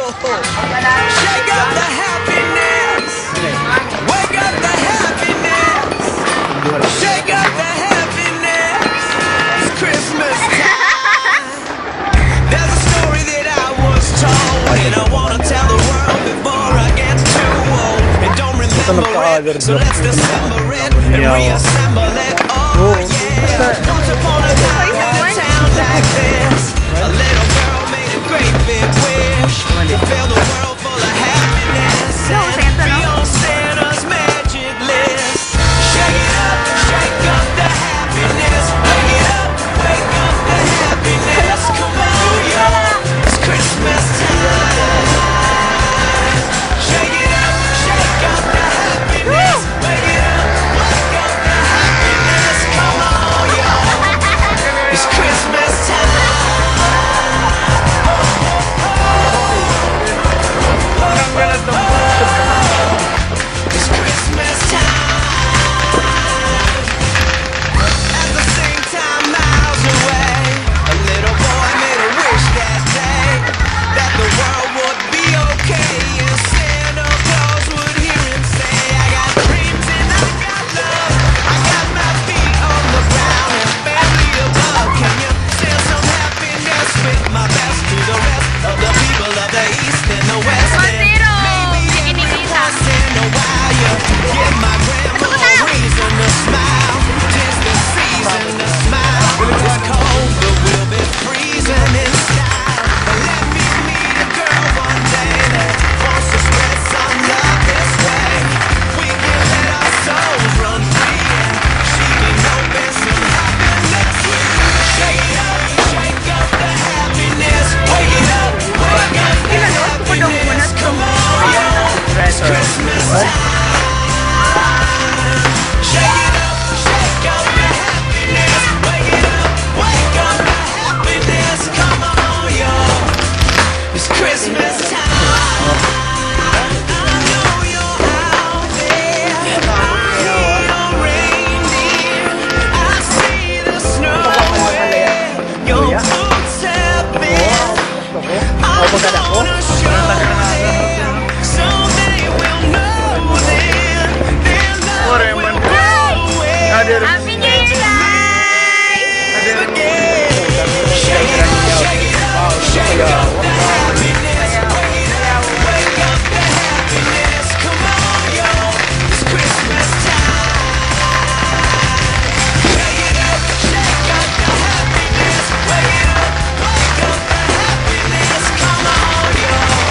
Shake up the happiness. Wake up the happiness. Shake up the happiness. It's Christmas time. There's a story that I was told, and I wanna tell the world before I get too old. And don't remember it, so let's dissemble it and reassemble it. Oh yeah. Once upon a time in a town like this, a little girl made a great big wish to fill the world full of happiness and be on Santa's magic list. Shake up the happiness. Wake up the happiness. Come on, y'all, it's Christmas time. Shake up the happiness. Wake up the happiness. Come on, y'all, it's Christmas time. It's Christmas time. At the same time, miles away, a little boy made a wish that day that the world would be okay, and Santa Claus would hear him say, I got dreams and I got love, I got my feet on the ground and family above. Can you send some happiness with my best to the rest of the people of the East and the West? Give my grandma a reason to smile. 'Tis the season to smile. It's cold, but we'll be freezing in style. Let me meet a girl one day that wants to spread some love this way. We can let our souls run free, and she can open some happiness with me. Shake up the happiness. Wake it up the happiness. Come on, y'all, it's Christmas time. Christmas time. I know you're out there. I hear your reindeer. I see the snow where your boots have been. I'm gonna show them so they will know then their love will grow in. Happy New Year, guys! Shake it up, shake up the happiness. Wake up the happiness. Come on, y'all, it's Christmas time. Shake up the happiness. Wake up the happiness. Come on, y'all,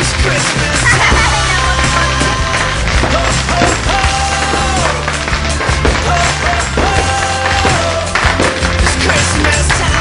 it's Christmas time. Ho, ho, ho. Ho, ho, ho. It's Christmas time.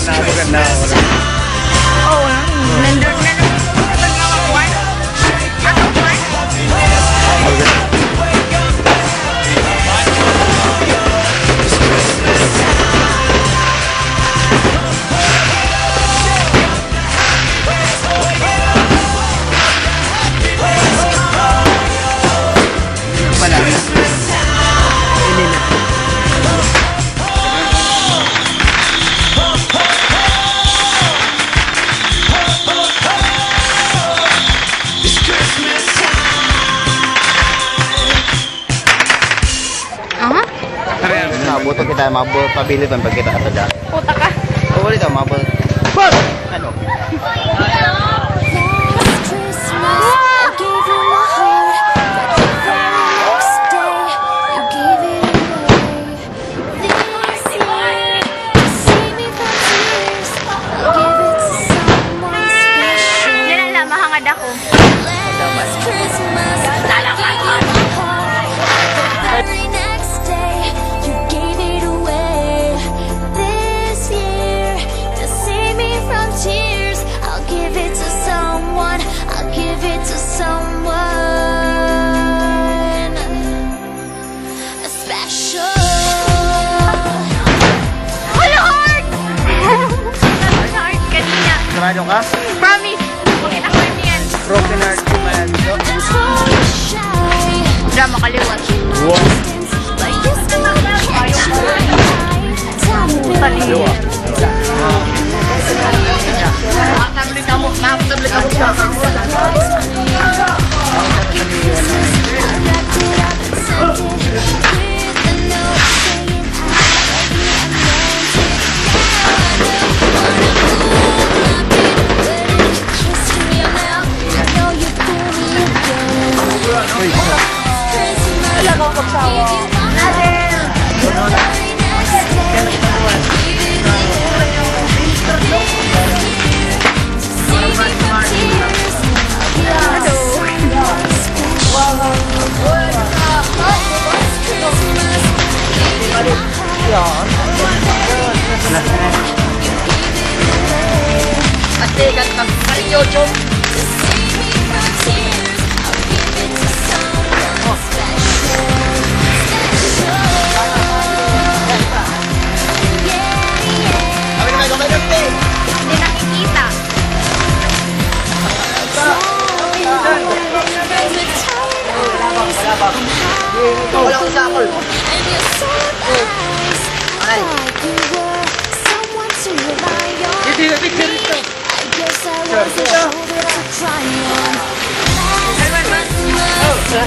Napaganda. Oo, nandun na naman. Buto kita mabul pabili pag kita ato dyan. Puta ka. Oo, dito mabul. Ano? Yan lang, mahangad ako. Sarado ka? Promise! Bakit ako yan? Broken heart man. Drama kaliwat. Wow. Kaliwat. Wala kang pagsawa. Ate, gantang karinyocho. Hindi nakikita. Wala ko sa akol. Ay. Hindi na picture ito. Sir.